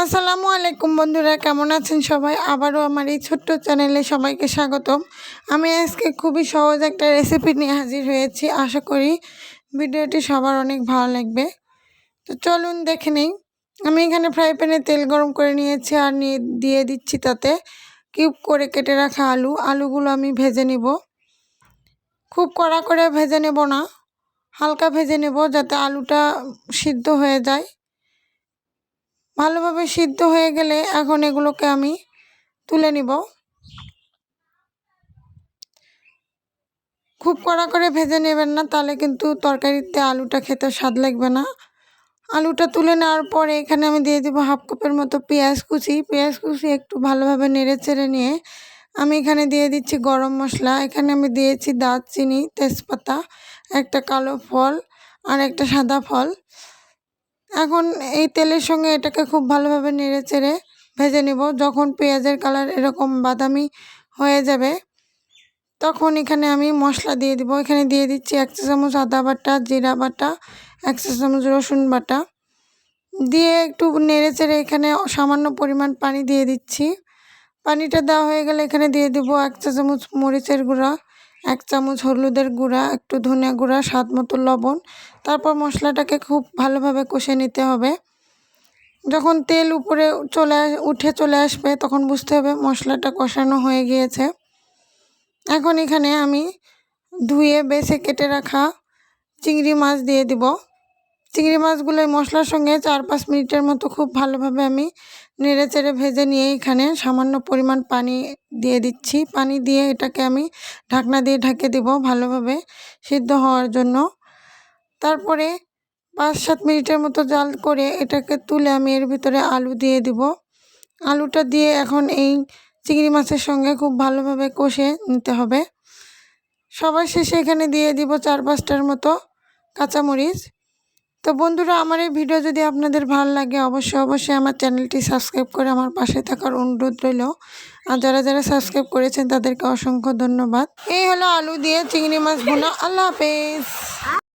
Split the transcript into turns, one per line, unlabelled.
আসসালামু আলাইকুম বন্ধুরা, কেমন আছেন সবাই? আবারও আমার এই ছোট্ট চ্যানেলে সবাইকে স্বাগতম। আমি আজকে খুবই সহজ একটা রেসিপি নিয়ে হাজির হয়েছি। আশা করি ভিডিওটি সবার অনেক ভালো লাগবে। তো চলুন দেখে নিই। আমি এখানে ফ্রাই প্যানে তেল গরম করে নিয়েছি আর দিয়ে দিচ্ছি তাতে কিউব করে কেটে রাখা আলুগুলো আমি ভেজে নিব। খুব কড়া করে ভেজে নেব না, হালকা ভেজে নেব যাতে আলুটা সিদ্ধ হয়ে যায়। ভালোভাবে সিদ্ধ হয়ে গেলে এখন এগুলোকে আমি তুলে নিব। খুব কড়া করে ভেজে নেবেন না, তাহলে কিন্তু তরকারিতে আলুটা খেতে স্বাদ লাগবে না। আলুটা তুলে নেওয়ার পরে এখানে আমি দিয়ে দেবো হাফ কাপের মতো পেঁয়াজ কুচি একটু ভালোভাবে নেড়ে চেড়ে নিয়ে আমি এখানে দিয়ে দিচ্ছি গরম মশলা। এখানে আমি দিয়েছি দারচিনি, তেজপাতা, একটা কালো ফল আর একটা সাদা ফল। এখন এই তেলের সঙ্গে এটাকে খুব ভালোভাবে নেড়ে চেড়ে ভেজে নেব। যখন পেঁয়াজের কালার এরকম বাদামি হয়ে যাবে তখন এখানে আমি মশলা দিয়ে দিব। এখানে দিয়ে দিচ্ছি 1 চা চামচ আদা বাটা, জিরা বাটা, 1 চা চামচ রসুন বাটা দিয়ে একটু নেড়ে চেড়ে এখানে সামান্য পরিমাণ পানি দিয়ে দিচ্ছি। পানিটা দেওয়া হয়ে গেলে এখানে দিয়ে দেবো 1 চা চামচ মরিচের গুঁড়া, 1 চামচ হলুদের গুঁড়া, একটু ধনিয়া গুঁড়া, স্বাদ মতো লবণ। তারপর মশলাটাকে খুব ভালোভাবে কষে নিতে হবে। যখন তেল উপরে উঠে চলে আসবে তখন বুঝতে হবে মশলাটা কষানো হয়ে গিয়েছে। এখন এখানে আমি ধুয়ে বেছে কেটে রাখা চিংড়ি মাছ দিয়ে দিব। চিংড়ি মাছগুলো মশলার সঙ্গে 4-5 মিনিটের মতো খুব ভালোভাবে আমি নেড়ে চেড়ে ভেজে নিয়ে এখানে সামান্য পরিমাণ পানি দিয়ে দিচ্ছি। পানি দিয়ে এটাকে আমি ঢাকনা দিয়ে ঢেকে দিব ভালোভাবে সিদ্ধ হওয়ার জন্য। তারপরে 5-7 মিনিটের মতো জাল করে এটাকে তুলে আমি এর ভিতরে আলু দিয়ে দিব। আলুটা দিয়ে এখন এই চিংড়ি মাছের সঙ্গে খুব ভালোভাবে কষে নিতে হবে। সবার শেষে এখানে দিয়ে দিব 4-5টার মতো কাঁচামরিচ। তো বন্ধুরা, আমার এই ভিডিও যদি আপনাদের ভালো লাগে অবশ্যই আমার চ্যানেলটি সাবস্ক্রাইব করে আমার পাশে থাকার অনুরোধ রইল। আর যারা সাবস্ক্রাইব করেছেন তাদেরকে অসংখ্য ধন্যবাদ। এই হলো আলু দিয়ে চিংড়ি মাছ ভুনা। আল্লাহ হাফেজ।